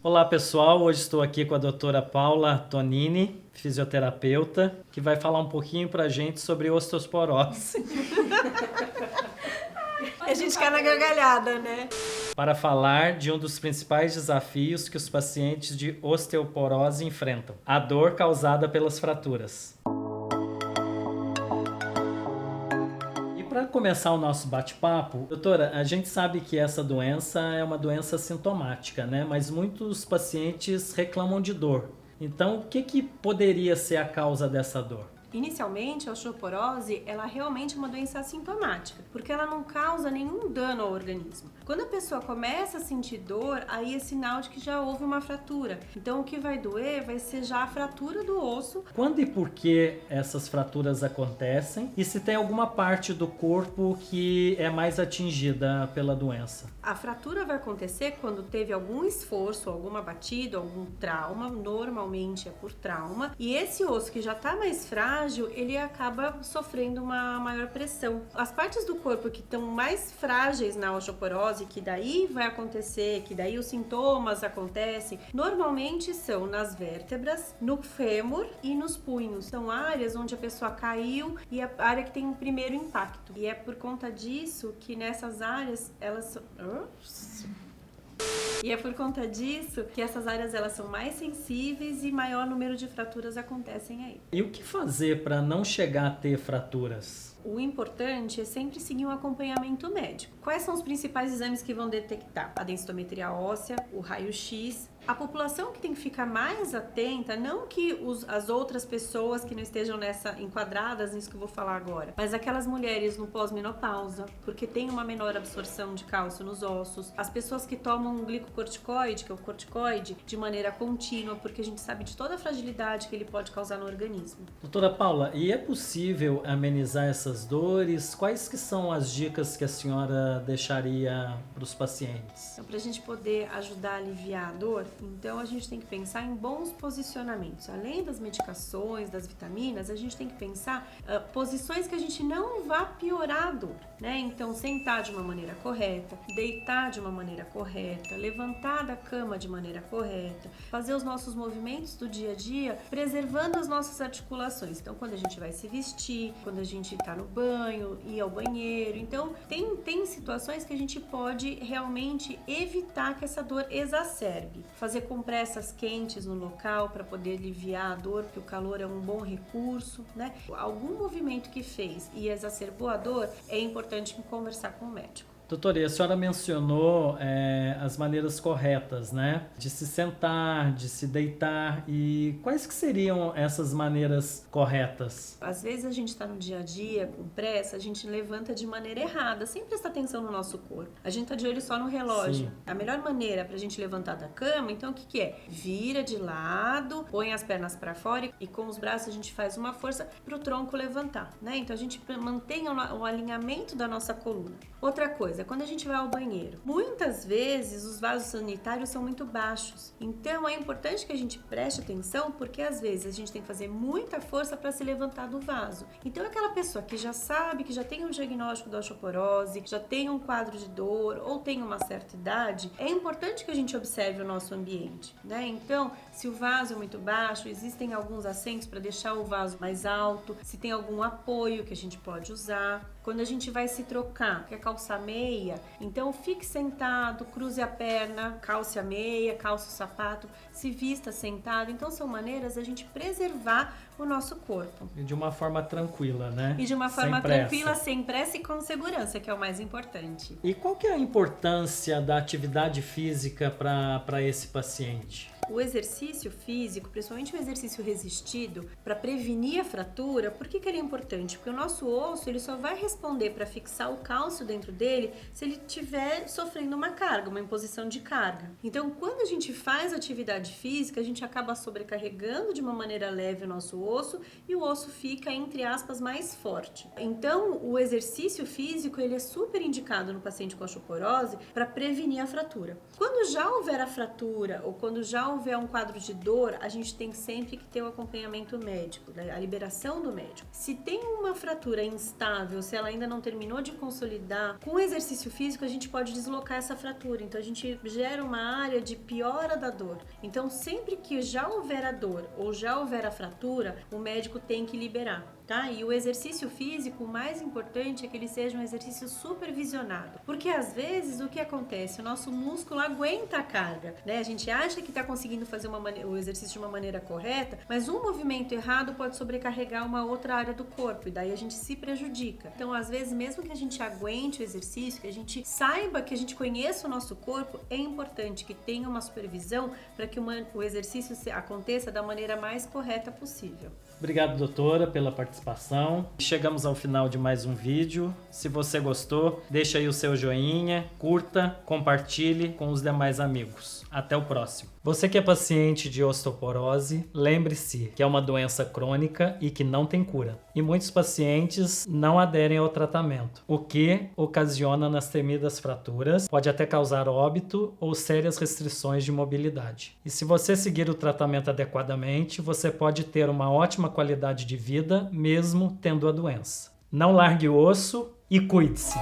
Olá pessoal, hoje estou aqui com a doutora Paula Tonini, fisioterapeuta, que vai falar um pouquinho pra gente sobre osteoporose. A gente quer na gargalhada, né? Para falar de um dos principais desafios que os pacientes de osteoporose enfrentam, a dor causada pelas fraturas. Para começar o nosso bate-papo, doutora, a gente sabe que essa doença é uma doença sintomática, né? Mas muitos pacientes reclamam de dor. Então, o que poderia ser a causa dessa dor? Inicialmente, a osteoporose, ela realmente é uma doença assintomática, porque ela não causa nenhum dano ao organismo. Quando a pessoa começa a sentir dor, aí é sinal de que já houve uma fratura. Então, o que vai doer vai ser já a fratura do osso. Quando e por que essas fraturas acontecem? E se tem alguma parte do corpo que é mais atingida pela doença? A fratura vai acontecer quando teve algum esforço, alguma batida, algum trauma, normalmente é por trauma, e esse osso que já está mais frágil, ele acaba sofrendo uma maior pressão. As partes do corpo que estão mais frágeis na osteoporose, que daí vai acontecer, que daí os sintomas acontecem, normalmente são nas vértebras, no fêmur e nos punhos. São áreas onde a pessoa caiu e a área que tem o primeiro impacto. E é por conta disso que nessas áreas elas são... E é por conta disso que essas áreas elas são mais sensíveis e maior número de fraturas acontecem aí. E o que fazer para não chegar a ter fraturas? O importante é sempre seguir um acompanhamento médico. Quais são os principais exames que vão detectar? A densitometria óssea, o raio-x. A população que tem que ficar mais atenta, não que as outras pessoas que não estejam enquadradas nisso que eu vou falar agora, mas aquelas mulheres no pós-menopausa, porque tem uma menor absorção de cálcio nos ossos. As pessoas que tomam um glicocorticoide, que é o corticoide, de maneira contínua, porque a gente sabe de toda a fragilidade que ele pode causar no organismo. Doutora Paula, e é possível amenizar essas dores? Quais que são as dicas que a senhora deixaria para os pacientes? Então, para a gente poder ajudar a aliviar a dor, então a gente tem que pensar em bons posicionamentos. Além das medicações, das vitaminas, a gente tem que pensar posições que a gente não vá piorar a dor, né? Então, sentar de uma maneira correta, deitar de uma maneira correta, levantar da cama de maneira correta, fazer os nossos movimentos do dia a dia, preservando as nossas articulações. Então, quando a gente vai se vestir, quando a gente está no banho, ir ao banheiro. Então, tem situações que a gente pode realmente evitar que essa dor exacerbe. Fazer compressas quentes no local para poder aliviar a dor, porque o calor é um bom recurso, né? Algum movimento que fez e exacerbou a dor, é importante conversar com o médico. Doutora, e a senhora mencionou as maneiras corretas, né? De se sentar, de se deitar. E quais que seriam essas maneiras corretas? Às vezes a gente está no dia a dia com pressa, a gente levanta de maneira errada, sem prestar atenção no nosso corpo. A gente está de olho só no relógio. Sim. A melhor maneira para a gente levantar da cama, então o que é? Vira de lado, põe as pernas para fora e com os braços a gente faz uma força para o tronco levantar, né? Então a gente mantém o alinhamento da nossa coluna. Outra coisa, quando a gente vai ao banheiro, muitas vezes os vasos sanitários são muito baixos. Então é importante que a gente preste atenção, porque às vezes a gente tem que fazer muita força para se levantar do vaso. Então aquela pessoa que já sabe, que já tem um diagnóstico da osteoporose, já tem um quadro de dor ou tem uma certa idade, é importante que a gente observe o nosso ambiente, né? Então, se o vaso é muito baixo, existem alguns assentos para deixar o vaso mais alto, se tem algum apoio que a gente pode usar. Quando a gente vai se trocar, quer calçar meia, então fique sentado, cruze a perna, calce a meia, calce o sapato, se vista sentado. Então são maneiras da gente preservar o nosso corpo. E de uma forma tranquila, né? E de uma forma sem pressa. tranquila, sem pressa e com segurança, que é o mais importante. E qual que é a importância da atividade física para esse paciente? O exercício físico, principalmente o exercício resistido, para prevenir a fratura, por que ele é importante? Porque o nosso osso ele só vai responder para fixar o cálcio dentro dele se ele estiver sofrendo uma carga, uma imposição de carga. Então, quando a gente faz atividade física, a gente acaba sobrecarregando de uma maneira leve o nosso osso e o osso fica, entre aspas, mais forte. Então, o exercício físico ele é super indicado no paciente com osteoporose para prevenir a fratura. Quando já houver a fratura ou quando já houver um quadro de dor, a gente tem sempre que ter o acompanhamento médico, né? A liberação do médico. Se tem uma fratura instável, se ela ainda não terminou de consolidar, com o exercício físico a gente pode deslocar essa fratura. Então a gente gera uma área de piora da dor. Então sempre que já houver a dor ou já houver a fratura, o médico tem que liberar. Tá? E o exercício físico, o mais importante é que ele seja um exercício supervisionado. Porque às vezes o que acontece? O nosso músculo aguenta a carga, né? A gente acha que está conseguindo fazer o exercício de uma maneira correta, mas um movimento errado pode sobrecarregar uma outra área do corpo e daí a gente se prejudica. Então, às vezes, mesmo que a gente aguente o exercício, que a gente saiba, que a gente conheça o nosso corpo, é importante que tenha uma supervisão para que o exercício aconteça da maneira mais correta possível. Obrigado, doutora, pela participação. Chegamos ao final de mais um vídeo. Se você gostou, deixa aí o seu joinha, curta, compartilhe com os demais amigos. Até o próximo. Você que é paciente de osteoporose, lembre-se que é uma doença crônica e que não tem cura. E muitos pacientes não aderem ao tratamento, o que ocasiona nas temidas fraturas, pode até causar óbito ou sérias restrições de mobilidade. E se você seguir o tratamento adequadamente, você pode ter uma ótima qualidade de vida, mesmo tendo a doença. Não largue o osso e cuide-se!